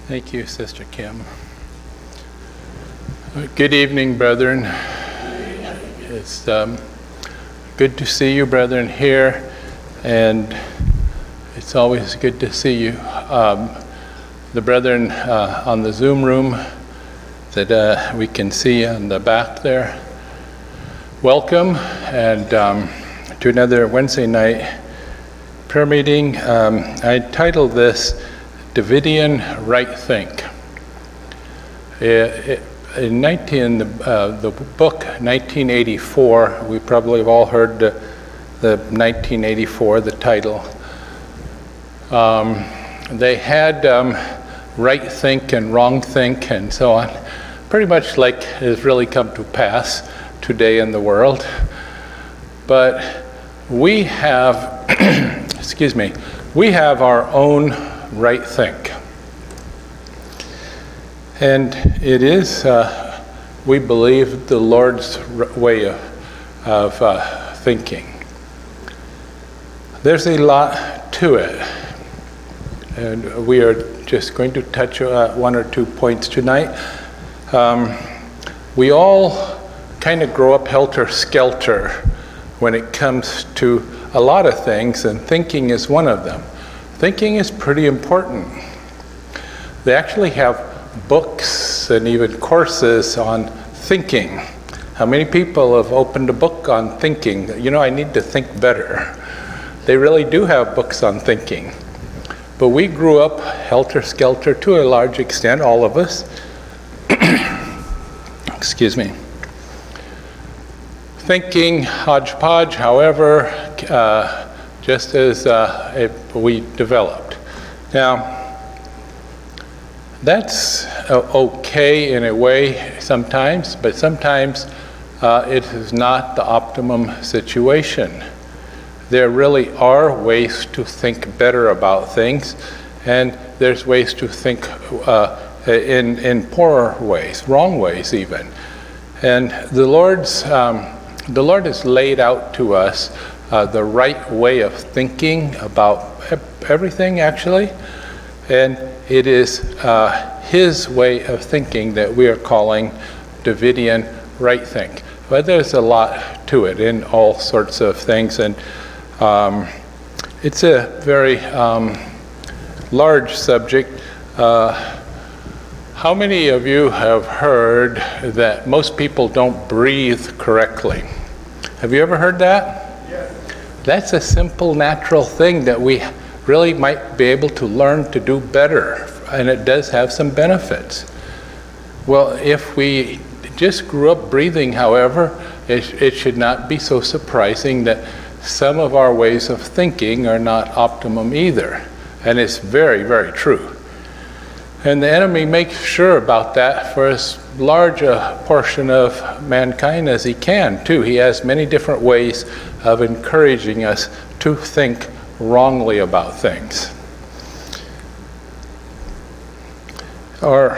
Thank you, Sister Kim. Good evening, brethren. It's good to see you, brethren, here, and it's always good to see you. The brethren on the Zoom room that we can see on the back there, welcome, and to another Wednesday night prayer meeting. I titled this Davidian Right Think. In the book 1984, we probably have all heard the 1984, the title. They had right think and wrong think and so on, pretty much like has really come to pass today in the world. But we have, we have our own right think. And it is, we believe, the Lord's way of thinking. There's a lot to it. And we are just going to touch one or 2 points tonight. We all kind of grow up helter-skelter when it comes to a lot of things, and thinking is one of them. Thinking is pretty important. They actually have books and even courses on thinking. How many people have opened a book on thinking? You know, I need to think better. They really do have books on thinking. But we grew up helter-skelter to a large extent, all of us. Excuse me. Thinking hodgepodge, however, just as we developed. Now, that's okay in a way sometimes, but sometimes it is not the optimum situation. There really are ways to think better about things, and there's ways to think in poorer ways, wrong ways even. And the Lord has laid out to us the right way of thinking about everything, actually, and it is His way of thinking that we are calling Davidian right think. But there's a lot to it in all sorts of things, and it's a very large subject. How many of you have heard that most people don't breathe correctly? Have you ever heard that? Yes. That's a simple, natural thing that we really might be able to learn to do better, and it does have some benefits. Well, if we just grew up breathing, however, it should not be so surprising that some of our ways of thinking are not optimum either. And it's very, very true. And the enemy makes sure about that for as large a portion of mankind as he can, too. He has many different ways of encouraging us to think wrongly about things. Our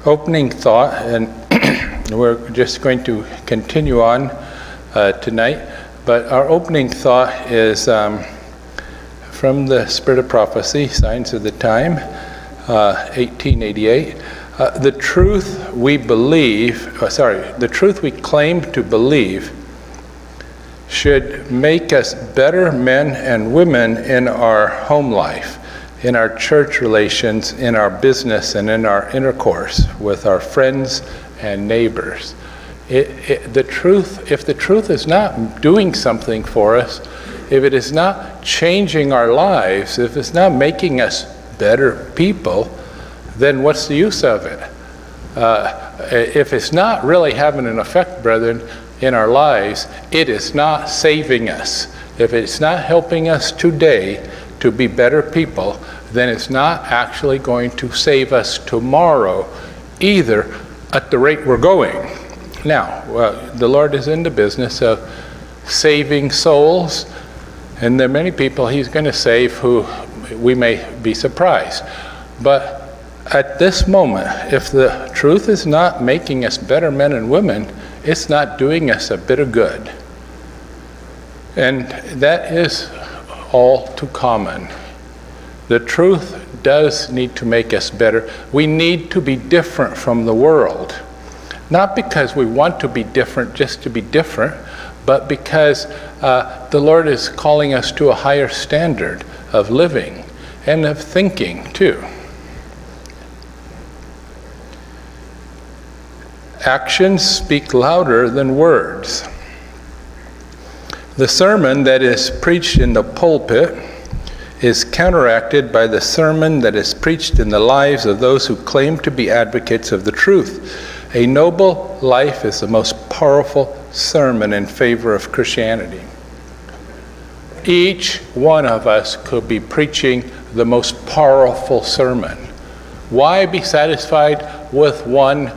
opening thought, and we're just going to continue on tonight, but our opening thought is from the Spirit of Prophecy, Signs of the Time, 1888. The truth we claim to believe should make us better men and women in our home life, in our church relations, in our business, and in our intercourse with our friends and neighbors. If the truth is not doing something for us, if it is not changing our lives, if it's not making us better people, then what's the use of it? If it's not really having an effect, brethren, in our lives, it is not saving us. If it's not helping us today to be better people, then it's not actually going to save us tomorrow either at the rate we're going. Now, the Lord is in the business of saving souls, and there are many people He's going to save who we may be surprised. But at this moment, if the truth is not making us better men and women, it's not doing us a bit of good. And that is all too common. The truth does need to make us better. We need to be different from the world. Not because we want to be different just to be different, but because the Lord is calling us to a higher standard of living and of thinking too. Actions speak louder than words. The sermon that is preached in the pulpit is counteracted by the sermon that is preached in the lives of those who claim to be advocates of the truth. A noble life is the most powerful sermon in favor of Christianity. Each one of us could be preaching the most powerful sermon. Why be satisfied with one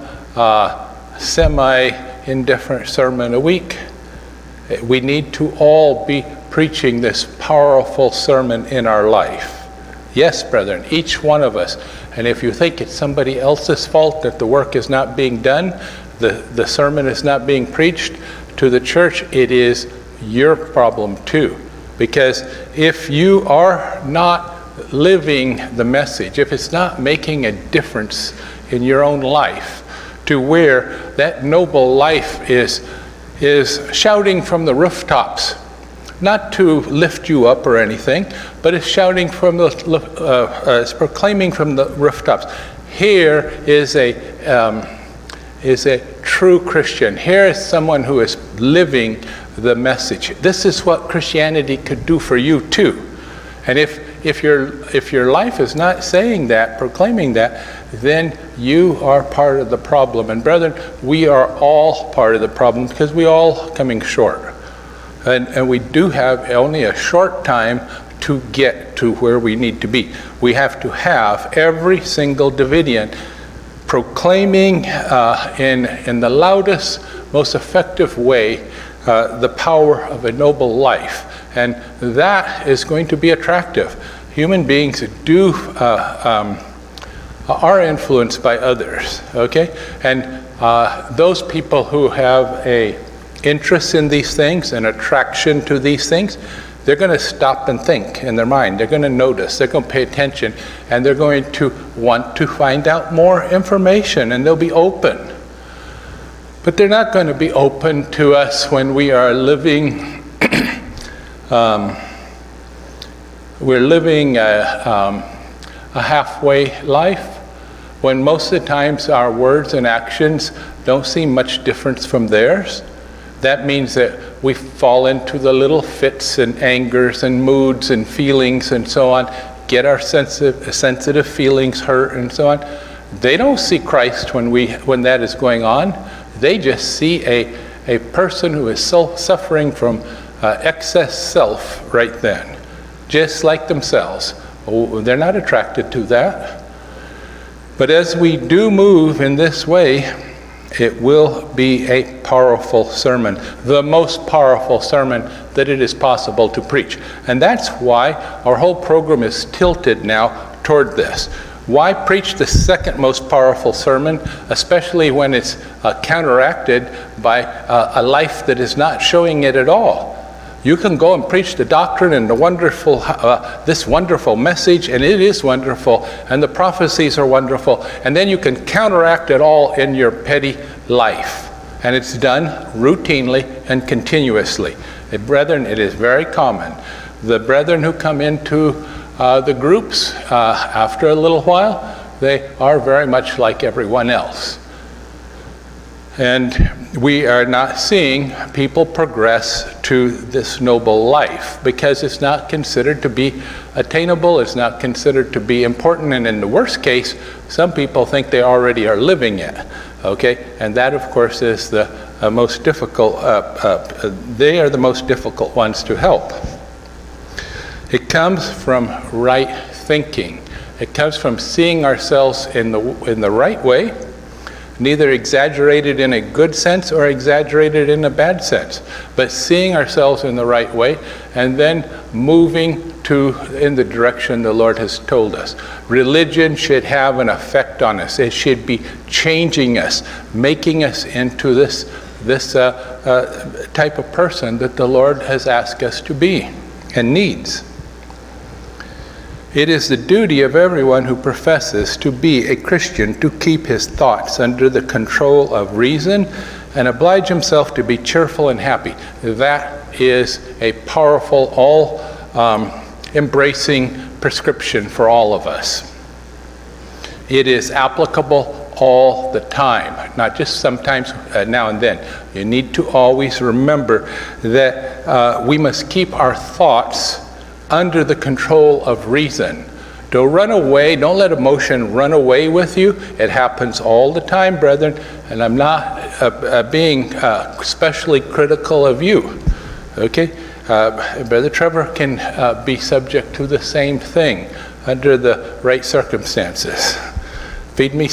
semi-indifferent sermon a week? We need to all be preaching this powerful sermon in our life. Yes, brethren, each one of us. And if you think it's somebody else's fault that the work is not being done, the sermon is not being preached to the church, it is your problem too. Because if you are not living the message, if it's not making a difference in your own life to where that noble life is shouting from the rooftops, not to lift you up or anything, but it's shouting from it's proclaiming from the rooftops. Here is a true Christian. Here is someone who is living the message. This is what Christianity could do for you too. And if your life is not saying that, proclaiming that, then you are part of the problem. And brethren, we are all part of the problem because we all coming short. And we do have only a short time to get to where we need to be. We have to have every single Davidian proclaiming in the loudest, most effective way the power of a noble life. And that is going to be attractive. Human beings are influenced by others, okay? And those people who have a interest in these things and attraction to these things, they're going to stop and think in their mind. They're going to notice, they're going to pay attention, and they're going to want to find out more information, and they'll be open. But they're not going to be open to us when we are living we're living a halfway life, when most of the times our words and actions don't seem much different from theirs. That means that we fall into the little fits and angers and moods and feelings and so on, get our sensitive feelings hurt and so on. They don't see Christ when that is going on. They just see a person who is suffering from excess self right then, just like themselves. Oh, they're not attracted to that. But as we do move in this way, it will be a powerful sermon, the most powerful sermon that it is possible to preach. And that's why our whole program is tilted now toward this. Why preach the second most powerful sermon, especially when it's counteracted by a life that is not showing it at all? You can go and preach the doctrine and this wonderful message, and it is wonderful, and the prophecies are wonderful, and then you can counteract it all in your petty life. And it's done routinely and continuously. Brethren, it is very common. The brethren who come into the groups after a little while, they are very much like everyone else. And we are not seeing people progress to this noble life because it's not considered to be attainable, it's not considered to be important, and in the worst case, some people think they already are living it, okay? And that, of course, is the most difficult, they are the most difficult ones to help. It comes from right thinking. It comes from seeing ourselves in the right way, neither exaggerated in a good sense or exaggerated in a bad sense, but seeing ourselves in the right way and then moving in the direction the Lord has told us. Religion should have an effect on us. It should be changing us, making us into this type of person that the Lord has asked us to be and needs. It is the duty of everyone who professes to be a Christian to keep his thoughts under the control of reason and oblige himself to be cheerful and happy. That is a powerful, all-embracing prescription for all of us. It is applicable all the time, not just sometimes now and then. You need to always remember that we must keep our thoughts under the control of reason. Don't run away. Don't let emotion run away with you. It happens all the time, brethren, and I'm not being especially critical of you. Okay? Brother Trevor can be subject to the same thing under the right circumstances. Feed me?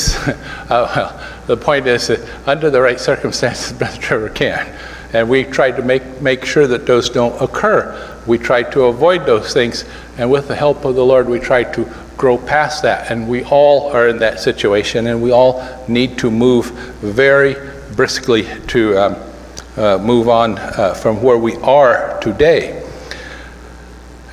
Well, the point is that under the right circumstances, Brother Trevor can. And we try to make sure that those don't occur. We try to avoid those things, and with the help of the Lord, we try to grow past that. And we all are in that situation, and we all need to move very briskly to move on from where we are today.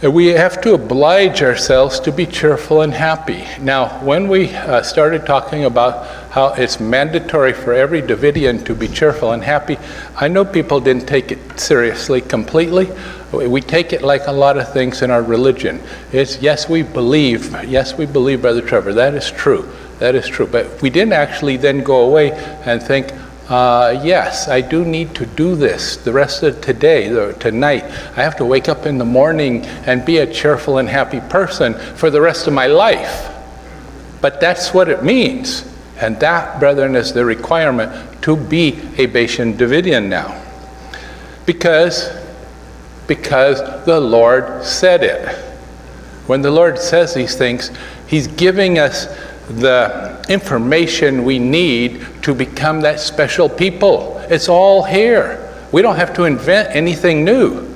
And we have to oblige ourselves to be cheerful and happy. Now, when we started talking about how it's mandatory for every Davidian to be cheerful and happy, I know people didn't take it seriously completely. We take it like a lot of things in our religion. It's yes, we believe, Brother Trevor, that is true. That is true. But we didn't actually then go away and think, yes, I do need to do this the rest of today, tonight. I have to wake up in the morning and be a cheerful and happy person for the rest of my life. But that's what it means. And that, brethren, is the requirement to be a Bashan Davidian now. Because the Lord said it. When the Lord says these things, He's giving us the information we need to become that special people. It's all here. We don't have to invent anything new.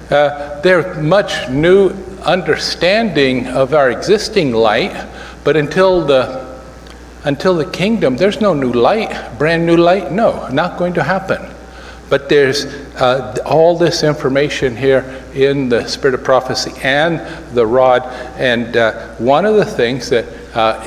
There's much new understanding of our existing light, but until the kingdom, there's no new light, brand new light. No, not going to happen. But there's all this information here in the Spirit of Prophecy and the Rod. And one of the things that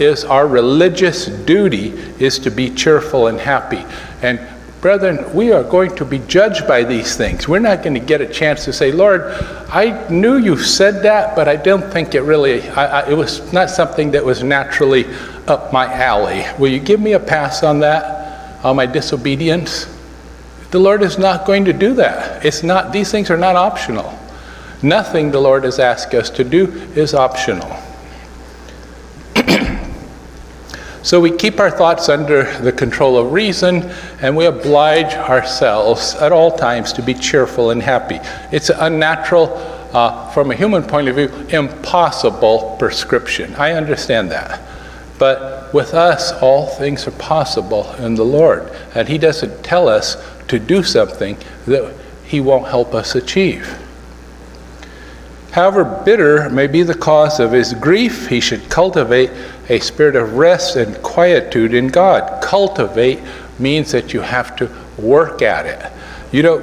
is our religious duty is to be cheerful and happy. And brethren, we are going to be judged by these things. We're not going to get a chance to say, Lord, I knew you said that, but I don't think it really, it was not something that was naturally up my alley. Will you give me a pass on that, on my disobedience? The Lord is not going to do that. It's not, these things are not optional. Nothing the Lord has asked us to do is optional. So we keep our thoughts under the control of reason, and we oblige ourselves at all times to be cheerful and happy. It's an unnatural, from a human point of view, impossible prescription. I understand that. But with us, all things are possible in the Lord. And He doesn't tell us to do something that He won't help us achieve. However bitter may be the cause of his grief, he should cultivate a spirit of rest and quietude in God. Cultivate means that you have to work at it. You know,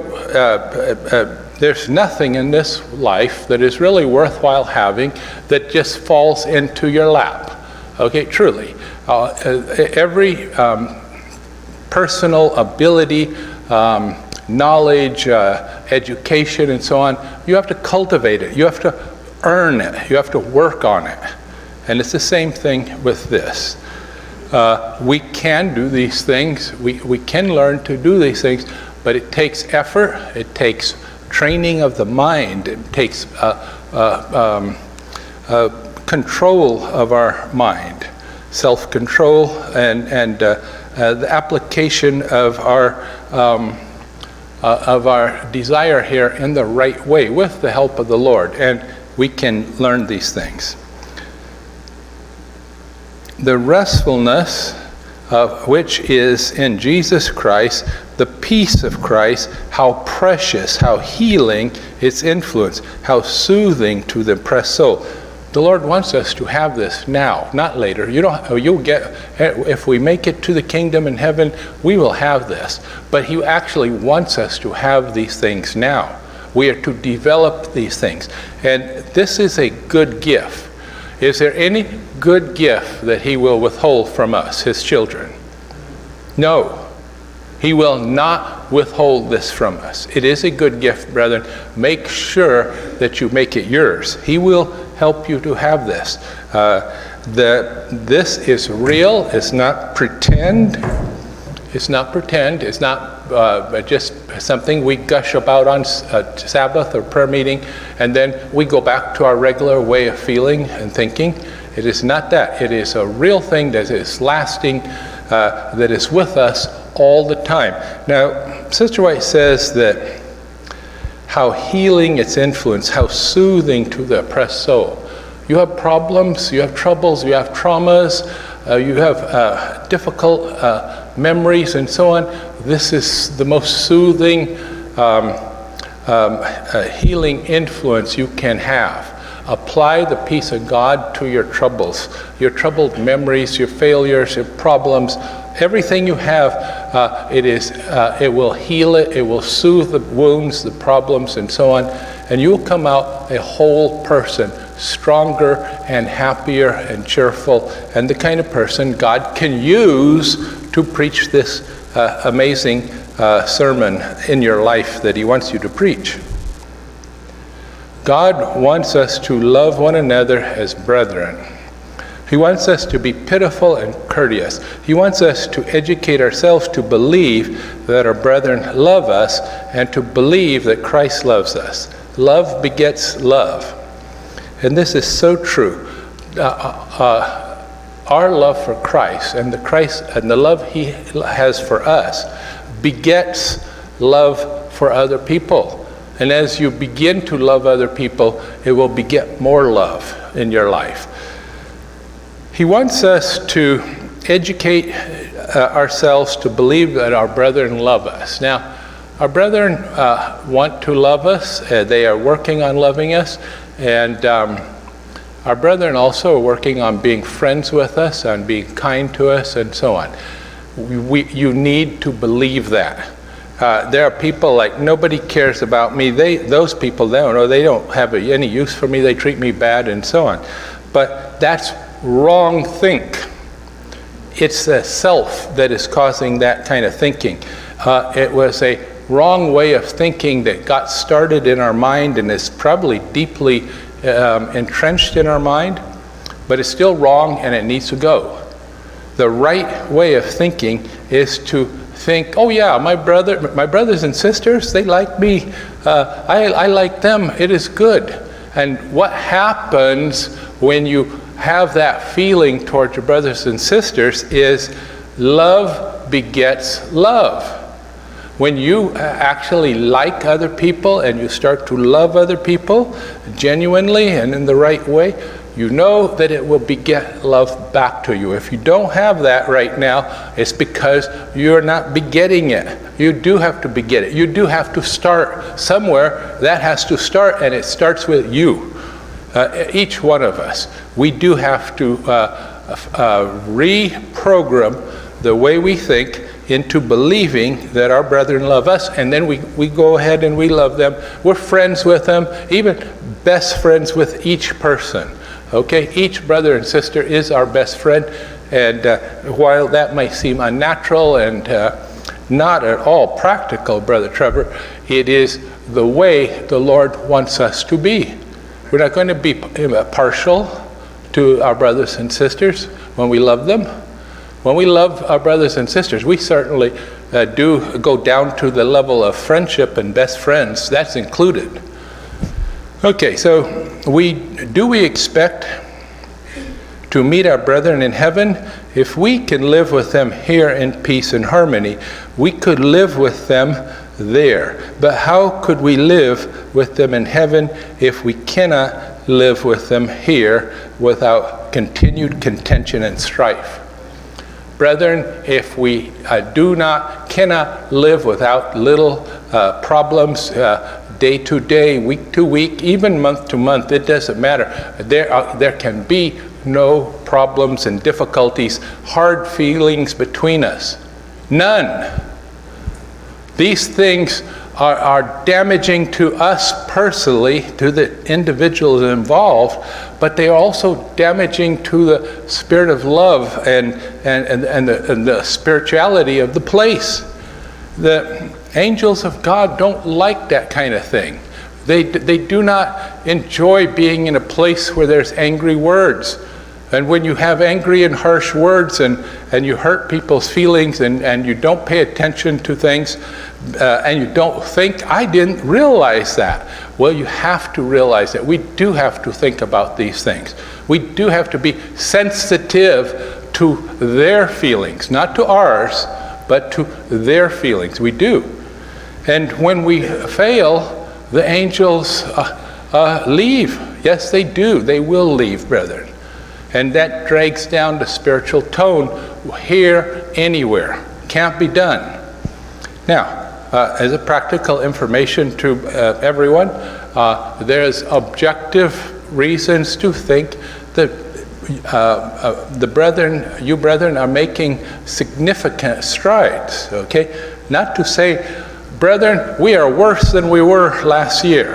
there's nothing in this life that is really worthwhile having that just falls into your lap. Okay, truly. Every personal ability, knowledge, education, and so on, you have to cultivate it. You have to earn it. You have to work on it. And it's the same thing with this. We can do these things. We can learn to do these things, but it takes effort. It takes training of the mind. It takes control of our mind, self-control, and the application of our desire here in the right way with the help of the Lord, and we can learn these things. The restfulness of which is in Jesus Christ, the peace of Christ, how precious, how healing its influence, how soothing to the oppressed soul. The Lord wants us to have this now, not later. You'll get, if we make it to the kingdom in heaven, we will have this. But He actually wants us to have these things now. We are to develop these things. And this is a good gift. Is there any good gift that he will withhold from us, his children? No. He will not withhold this from us. It is a good gift, brethren. Make sure that you make it yours. He will help you to have this. This is real. It's not pretend. It's not pretend. It's not just something we gush about on Sabbath or prayer meeting, and then we go back to our regular way of feeling and thinking. It is not that. It is a real thing that is lasting, that is with us all the time. Now, Sister White says that how healing its influence, how soothing to the oppressed soul. You have problems, you have troubles, you have traumas, you have difficult memories and so on. This is the most soothing, healing influence you can have. Apply the peace of God to your troubles, your troubled memories, your failures, your problems. Everything you have, it will heal it, it will soothe the wounds, the problems, and so on, and you'll come out a whole person, stronger and happier and cheerful, and the kind of person God can use to preach this amazing sermon in your life that he wants you to preach. God wants us to love one another as brethren. He wants us to be pitiful and courteous. He wants us to educate ourselves to believe that our brethren love us and to believe that Christ loves us. Love begets love. And this is so true. Our love for Christ and the love he has for us begets love for other people. And as you begin to love other people, it will beget more love in your life. He wants us to educate ourselves to believe that our brethren love us. Now, our brethren want to love us. They are working on loving us. And our brethren also are working on being friends with us, on being kind to us, and so on. You need to believe that. There are people like, nobody cares about me. Those people, they don't have any use for me. They treat me bad, and so on. But that's wrong think. It's the self that is causing that kind of thinking. It was a wrong way of thinking that got started in our mind and is probably deeply entrenched in our mind, but it's still wrong and it needs to go. The right way of thinking is to think, oh yeah, my brothers and sisters, they like me. I like them. It is good. And what happens when you have that feeling towards your brothers and sisters is love begets love. When you actually like other people and you start to love other people genuinely and in the right way, you know that it will beget love back to you. If you don't have that right now, it's because you're not begetting it. You do have to beget it. You do have to start somewhere. That has to start, and it starts with you. Each one of us. We do have to reprogram the way we think into believing that our brethren love us, and then we go ahead and we love them. We're friends with them, even best friends with each person. Okay, each brother and sister is our best friend, and while that might seem unnatural and not at all practical, Brother Trevor, it is the way the Lord wants us to be. We're not going to be partial to our brothers and sisters when we love them. When we love our brothers and sisters, we certainly do go down to the level of friendship and best friends. That's included. Okay, so we expect to meet our brethren in heaven? If we can live with them here in peace and harmony, we could live with them there. But how could we live with them in heaven if we cannot live with them here without continued contention and strife? Brethren, if we cannot live without little problems day to day, week to week, even month to month, it doesn't matter. There can be no problems and difficulties, hard feelings between us. None. These things are damaging to us personally, to the individuals involved, but they are also damaging to the spirit of love and the spirituality of the place. The angels of God don't like that kind of thing. They do not enjoy being in a place where there's angry words. And when you have angry and harsh words and you hurt people's feelings and you don't pay attention to things and you don't think, I didn't realize that. Well, you have to realize that. We do have to think about these things. We do have to be sensitive to their feelings, not to ours, but to their feelings. We do. And when we fail, the angels leave. Yes, they do. They will leave, brethren. And that drags down the spiritual tone here, anywhere. Can't be done. Now, as a practical information to everyone, there's objective reasons to think that you brethren are making significant strides, okay? Not to say, brethren, we are worse than we were last year.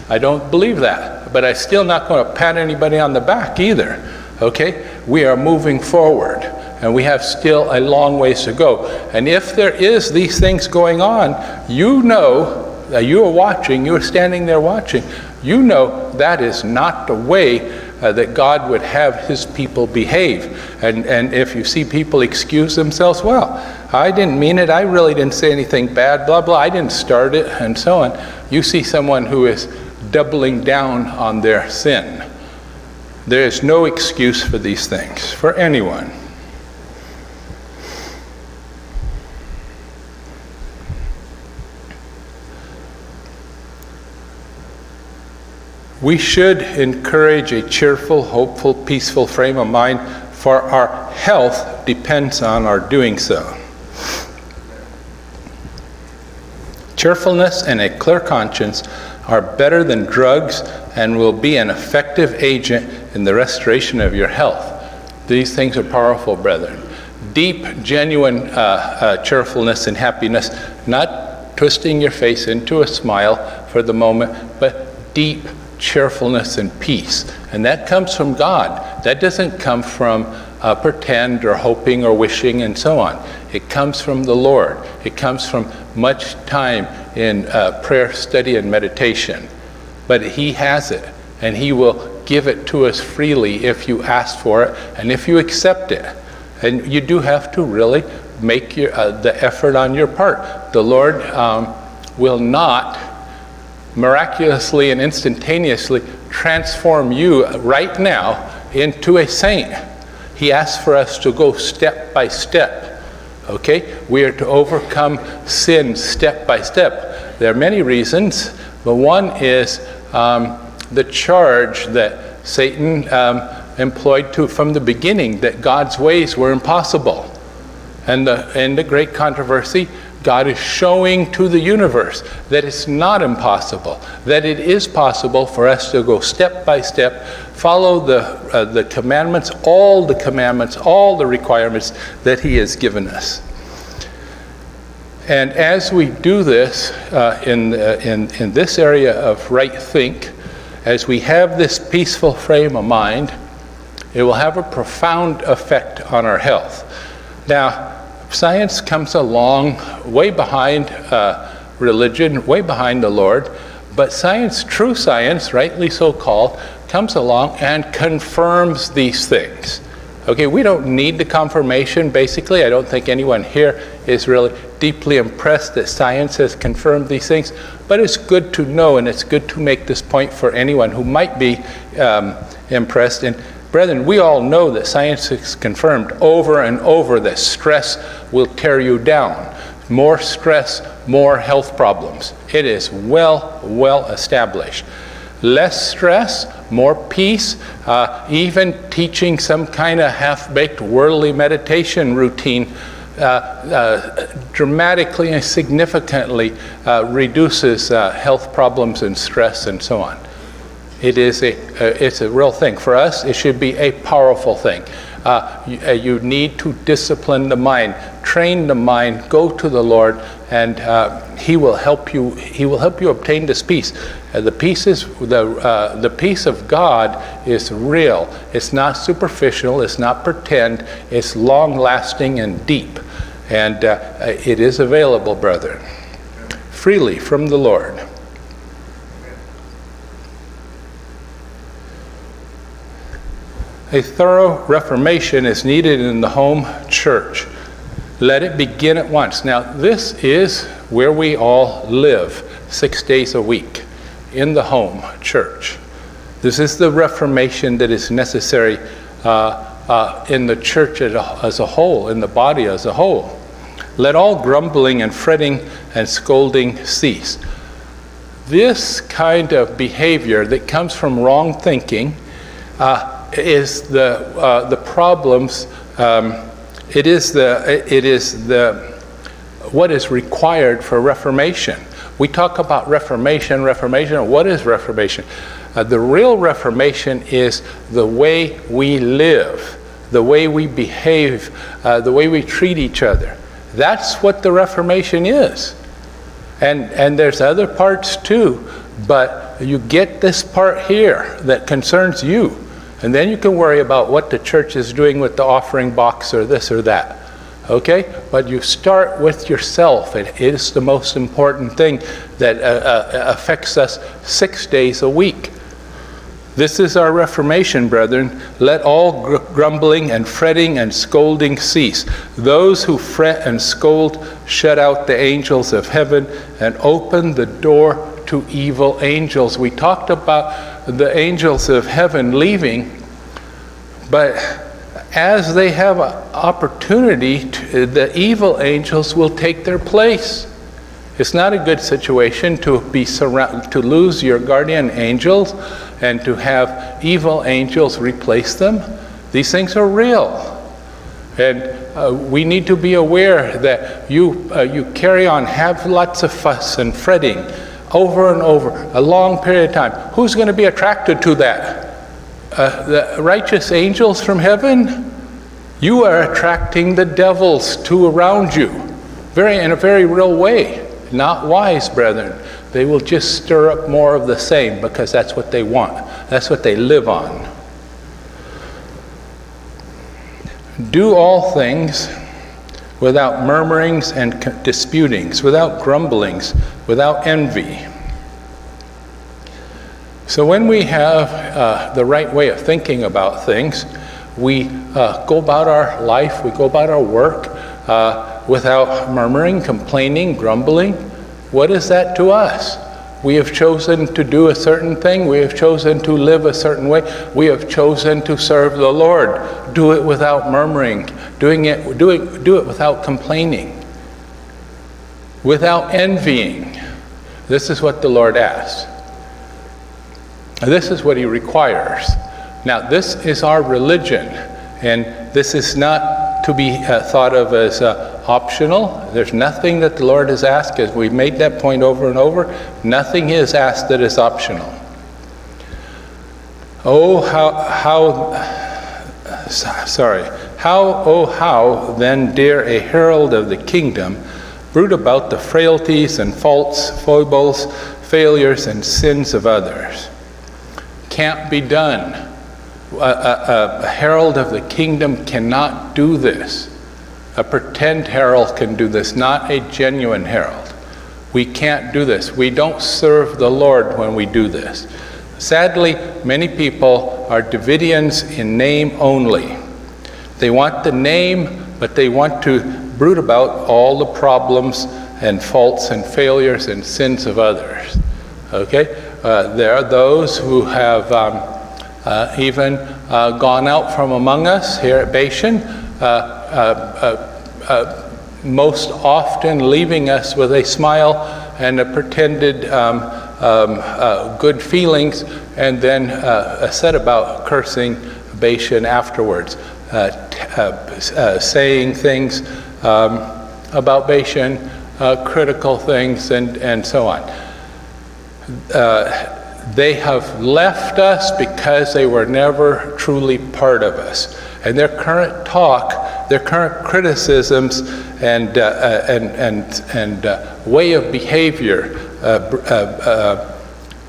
I don't believe that, but I'm still not going to pat anybody on the back either. Okay, we are moving forward, and we have still a long ways to go. And if there is these things going on, you know that you are watching, you are standing there watching, you know that is not the way that God would have his people behave. And if you see people excuse themselves, well, I didn't mean it, I really didn't say anything bad, blah, blah, I didn't start it, and so on. You see someone who is doubling down on their sin. There is no excuse for these things, for anyone. We should encourage a cheerful, hopeful, peaceful frame of mind, for our health depends on our doing so. Cheerfulness and a clear conscience are better than drugs and will be an effective agent in the restoration of your health. These things are powerful, brethren. Deep, genuine cheerfulness and happiness, not twisting your face into a smile for the moment, but deep cheerfulness and peace. And that comes from God. That doesn't come from pretend or hoping or wishing and so on. It comes from the Lord. It comes from much time in prayer, study, and meditation. But he has it, and he will give it to us freely if you ask for it and if you accept it. And you do have to really make the effort on your part. The Lord will not miraculously and instantaneously transform you right now into a saint. He asks for us to go step by step. Okay? We are to overcome sin step by step. There are many reasons, but one is the charge that Satan employed from the beginning, that God's ways were impossible. And the great controversy, God is showing to the universe that it's not impossible, that it is possible for us to go step by step, follow the commandments, all the requirements that he has given us. And as we do this in this area of right think, as we have this peaceful frame of mind, it will have a profound effect on our health. Now, science comes along way behind religion, way behind the Lord, but science, true science, rightly so called, comes along and confirms these things. Okay, we don't need the confirmation, basically. I don't think anyone here is really deeply impressed that science has confirmed these things, but it's good to know, and it's good to make this point for anyone who might be impressed. And brethren, we all know that science has confirmed over and over that stress will tear you down. More stress, more health problems. It is well established. Less stress, more peace, even teaching some kind of half-baked worldly meditation routine dramatically and significantly reduces health problems and stress and so on. It's a real thing. For us, it should be a powerful thing. You need to discipline the mind, train the mind, go to the Lord, and He will help you. He will help you obtain this peace. The peace of God is real. It's not superficial. It's not pretend. It's long-lasting and deep, and it is available, brethren, freely from the Lord. A thorough reformation is needed in the home church. Let it begin at once. Now, this is where we all live 6 days a week, in the home church. This is the reformation that is necessary in the church as a whole, in the body as a whole. Let all grumbling and fretting and scolding cease. This kind of behavior that comes from wrong thinking is the problems. It is what is required for reformation. We talk about reformation. What is reformation? The real reformation is the way we live, the way we behave, the way we treat each other. That's what the Reformation is. And there's other parts too, but you get this part here that concerns you. And then you can worry about what the church is doing with the offering box or this or that. Okay? But you start with yourself. It is the most important thing that affects us 6 days a week. This is our reformation, brethren. Let all grumbling and fretting and scolding cease. Those who fret and scold shut out the angels of heaven and open the door to evil angels. We talked about the angels of heaven leaving, but as they have an opportunity, the evil angels will take their place. It's not a good situation to to lose your guardian angels and to have evil angels replace them. These things are real, and we need to be aware that you carry on, have lots of fuss and fretting over and over, a long period of time. Who's going to be attracted to that? The righteous angels from heaven? You are attracting the devils to around you, in a very real way. Not wise, brethren. They will just stir up more of the same because that's what they want. That's what they live on. Do all things without murmurings and disputings, without grumblings, without envy. So when we have the right way of thinking about things, we go about our life, we go about our work without murmuring, complaining, grumbling. What is that to us? We have chosen to do a certain thing. We have chosen to live a certain way. We have chosen to serve the Lord. Do it without murmuring. Do it without complaining. Without envying. This is what the Lord asks. This is what He requires. Now, this is our religion, and this is not to be thought of as optional. There's nothing that the Lord has asked, as we've made that point over and over. Nothing is asked that is optional. How then dare a herald of the kingdom brood about the frailties and faults, foibles, failures, and sins of others? Can't be done. A herald of the kingdom cannot do this. A pretend herald can do this, not a genuine herald. We can't do this. We don't serve the Lord when we do this. Sadly, many people are Davidians in name only. They want the name, but they want to brood about all the problems and faults and failures and sins of others. Okay? There are those who have even gone out from among us here at Bashan, most often leaving us with a smile and a pretended good feelings, and then set about cursing Bashan afterwards, saying things about Bashan, critical things, and so on. They have left us because they were never truly part of us. And their current talk, their current criticisms and way of behavior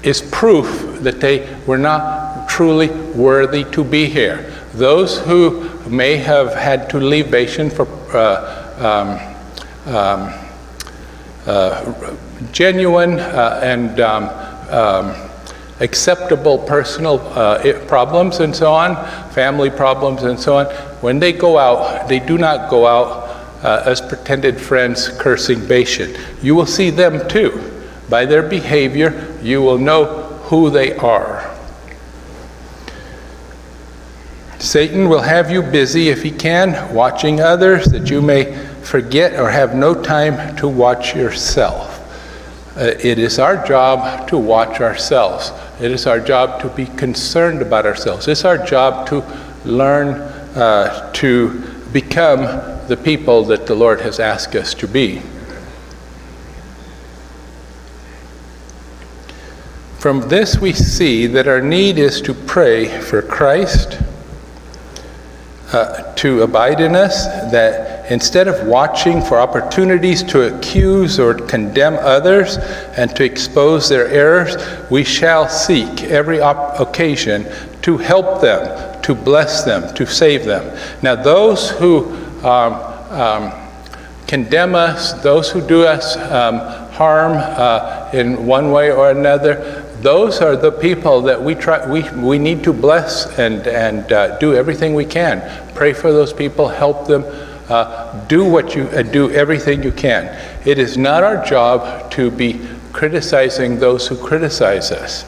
is proof that they were not truly worthy to be here. Those who may have had to leave Bashan for genuine and acceptable personal problems and so on, family problems and so on, when they go out, they do not go out as pretended friends cursing Bashan. You will see them too. By their behavior, you will know who they are. Satan will have you busy, if he can, watching others, that you may forget or have no time to watch yourself. It is our job to watch ourselves. It is our job to be concerned about ourselves. It's our job to learn to become the people that the Lord has asked us to be. From this we see that our need is to pray for Christ to abide in us, that instead of watching for opportunities to accuse or condemn others and to expose their errors, we shall seek every occasion to help them, to bless them, to save them. Now those who condemn us, those who do us harm in one way or another, those are the people that we need to bless and do everything we can. Pray for those people, help them, do everything you can. It is not our job to be criticizing those who criticize us.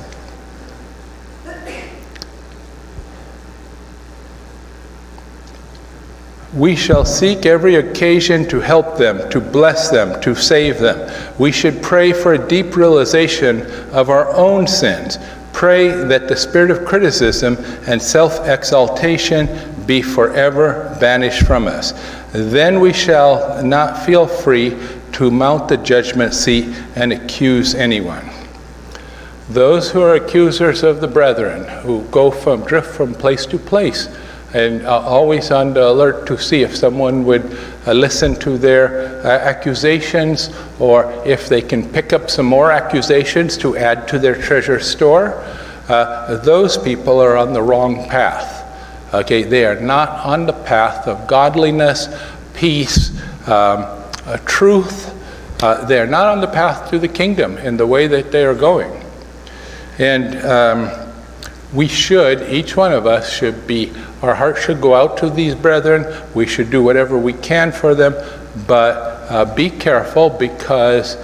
We shall seek every occasion to help them, to bless them, to save them. We should pray for a deep realization of our own sins. Pray that the spirit of criticism and self-exaltation be forever banished from us. Then we shall not feel free to mount the judgment seat and accuse anyone. Those who are accusers of the brethren, who drift from place to place, and always on the alert to see if someone would listen to their accusations, or if they can pick up some more accusations to add to their treasure store. Those people are on the wrong path. Okay, they are not on the path of godliness, peace, truth. They are not on the path to the kingdom in the way that they are going. And we should, each one of us should be, our heart should go out to these brethren. We should do whatever we can for them, but be careful, because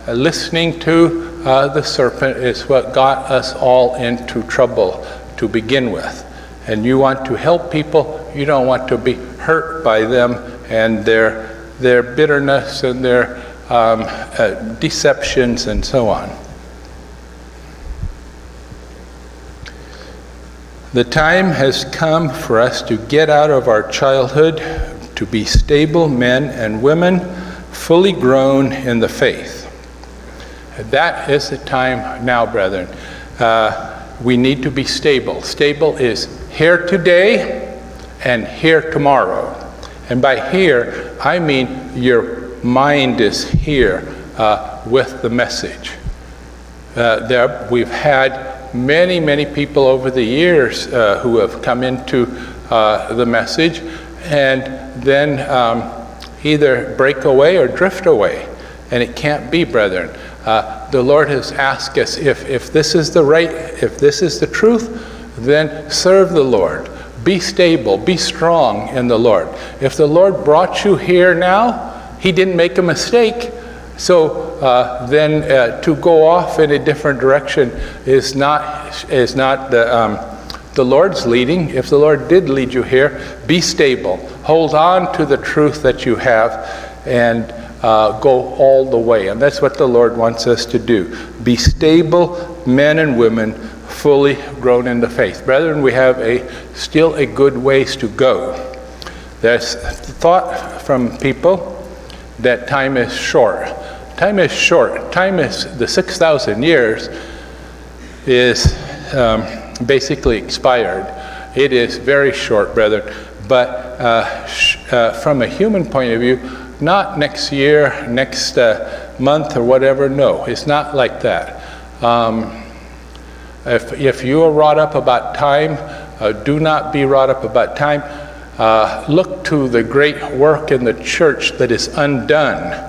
listening to the serpent is what got us all into trouble to begin with. And you want to help people, you don't want to be hurt by them and their bitterness and their deceptions and so on. The time has come for us to get out of our childhood, to be stable men and women, fully grown in the faith. That is the time now, brethren. We need to be stable. Stable is here today and here tomorrow. And by here, I mean your mind is here with the message. We've had many people over the years who have come into the message and then either break away or drift away. And it can't be, brethren. The Lord has asked us, if this is if this is the truth, then serve the Lord. Be stable, be strong in the Lord. If the Lord brought you here now, He didn't make a mistake. So then to go off in a different direction is not the Lord's leading. If the Lord did lead you here, be stable. Hold on to the truth that you have and go all the way. And that's what the Lord wants us to do. Be stable men and women, fully grown in the faith. Brethren, we have still a good ways to go. There's thought from people that time is short. Time is short. Time is, the 6,000 years is basically expired. It is very short, brethren. But from a human point of view, not next year, next month or whatever, no, it's not like that. If you are wrought up about time, do not be wrought up about time. Look to the great work in the church that is undone.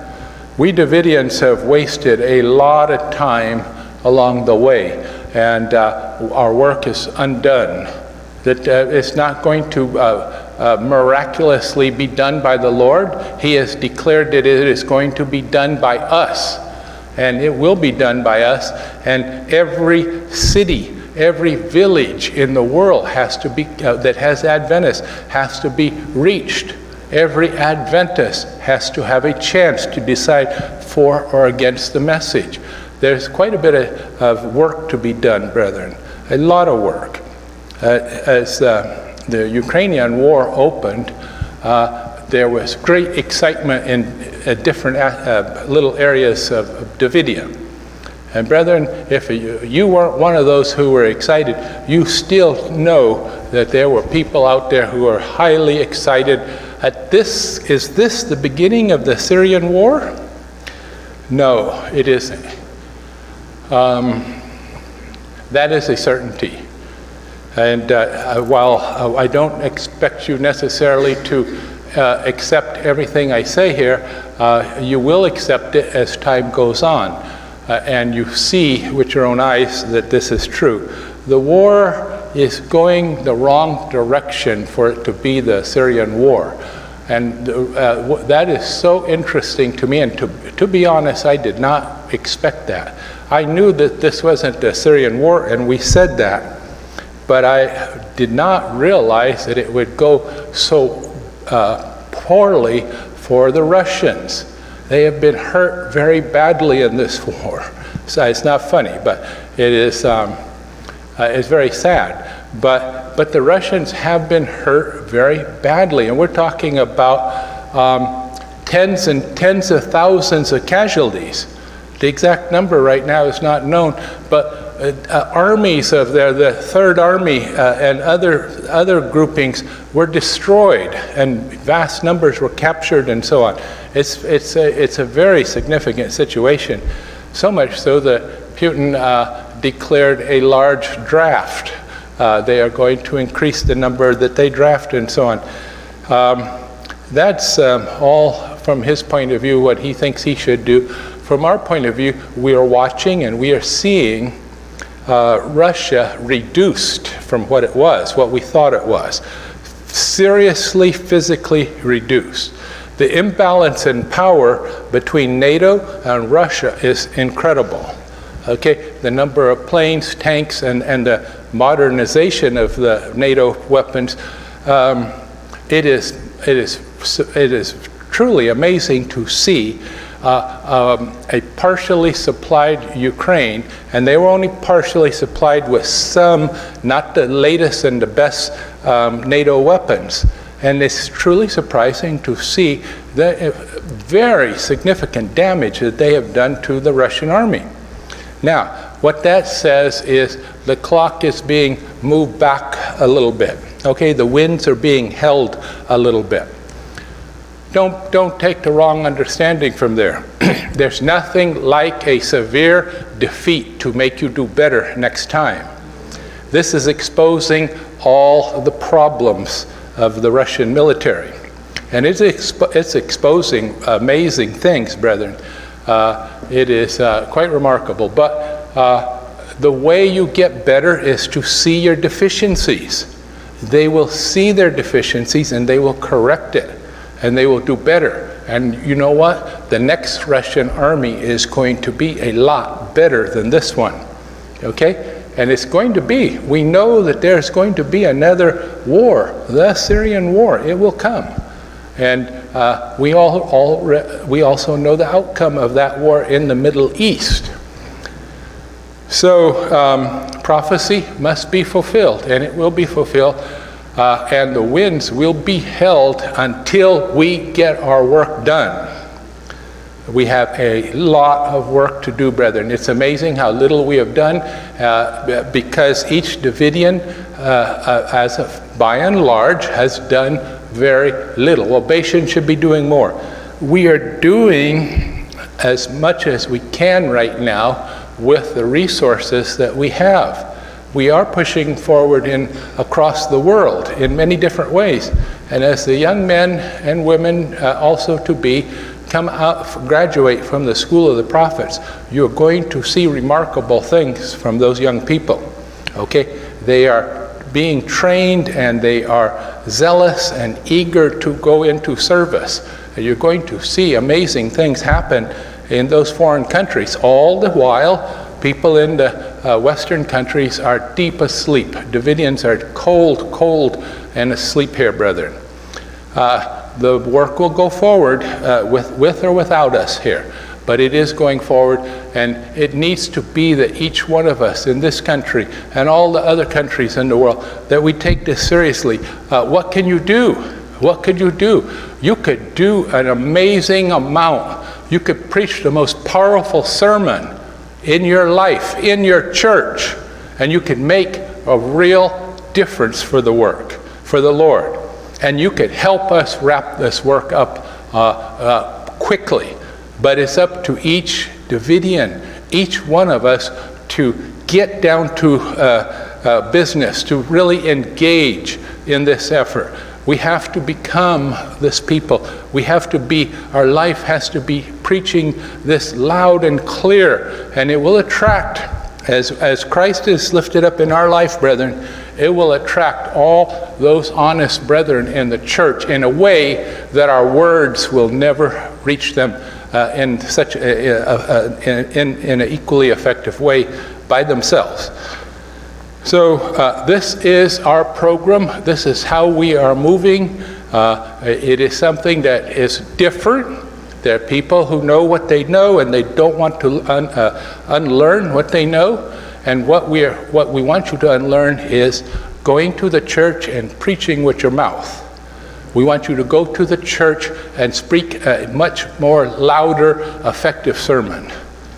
We Davidians have wasted a lot of time along the way, and our work is undone. That it's not going to miraculously be done by the Lord. He has declared that it is going to be done by us, and it will be done by us. And every city, every village in the world has to be that has Adventists has to be reached. Every Adventist has to have a chance to decide for or against the message. There's quite a bit of work to be done, brethren, a lot of work. As the Ukrainian war opened, there was great excitement in different little areas of Davidian. And brethren, if you weren't one of those who were excited, you still know that there were people out there who are highly excited. Is this the beginning of the Syrian war? No, it isn't. That is a certainty. And while I don't expect you necessarily to accept everything I say here, you will accept it as time goes on. And you see with your own eyes that this is true. The war is going the wrong direction for it to be the Syrian war. And that is so interesting to me, and to be honest, I did not expect that. I knew that this wasn't the Syrian war, and we said that, but I did not realize that it would go so poorly for the Russians. They have been hurt very badly in this war. So it's not funny, but it is it's very sad. But the Russians have been hurt very badly, and we're talking about tens and tens of thousands of casualties. The exact number right now is not known, but armies of the Third Army and other groupings were destroyed, and vast numbers were captured, and so on. It's a very significant situation. So much so that Putin declared a large draft. They are going to increase the number that they draft, and so on. That's all from his point of view, what he thinks he should do. From our point of view, we are watching and we are seeing Russia reduced from what it was, what we thought it was. Seriously, physically reduced. The imbalance in power between NATO and Russia is incredible. Okay, the number of planes, tanks, and the modernization of the NATO weapons, it is truly amazing to see a partially supplied Ukraine, and they were only partially supplied with some, not the latest and the best NATO weapons. And it's truly surprising to see the very significant damage that they have done to the Russian army. Now, what that says is the clock is being moved back a little bit. Okay, the winds are being held a little bit. Don't take the wrong understanding from there. There's nothing like a severe defeat to make you do better next time. This is exposing all the problems of the Russian military. And it's exposing amazing things, brethren. It is quite remarkable. But the way you get better is to see your deficiencies. They will see their deficiencies and they will correct it. And they will do better. And you know what? The next Russian army is going to be a lot better than this one. Okay? And it's going to be. We know that there's going to be another war, the Syrian war. It will come. And we also know the outcome of that war in the Middle East. So prophecy must be fulfilled, and it will be fulfilled. And the winds will be held until we get our work done. We have a lot of work to do, brethren. It's amazing how little we have done because each Davidian, by and large, has done very little. Well, Bashan should be doing more. We are doing as much as we can right now with the resources that we have. We are pushing forward across the world in many different ways. And as the young men and women also to be come out, graduate from the school of the prophets, you're going to see remarkable things from those young people. Okay? They are being trained and they are zealous and eager to go into service. And you're going to see amazing things happen in those foreign countries. All the while, people in the Western countries are deep asleep. Davidians are cold and asleep here, brethren. The work will go forward with or without us here, but it is going forward, and it needs to be that each one of us in this country and all the other countries in the world, that we take this seriously. What can you do? What could you do? You could do an amazing amount. You could preach the most powerful sermon in your life, in your church, and you could make a real difference for the work, for the Lord. And you could help us wrap this work up quickly. But it's up to each Davidian, each one of us, to get down to business, to really engage in this effort. We have to become this people. We have to be, our life has to be preaching this loud and clear, and it will attract, as Christ is lifted up in our life, brethren, it will attract all those honest brethren in the church in a way that our words will never reach them in such in an equally effective way by themselves. So this is our program. This is how we are moving. It is something that is different. There are people who know what they know and they don't want to unlearn what they know. And what we want you to unlearn is going to the church and preaching with your mouth. We want you to go to the church and speak a much more louder, effective sermon.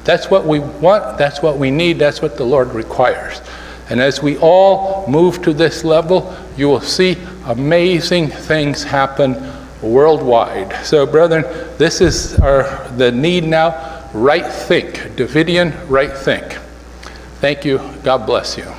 That's what we want. That's what we need. That's what the Lord requires. And as we all move to this level, you will see amazing things happen worldwide. So, brethren, this is the need now. Right think. Davidian right think. Thank you. God bless you.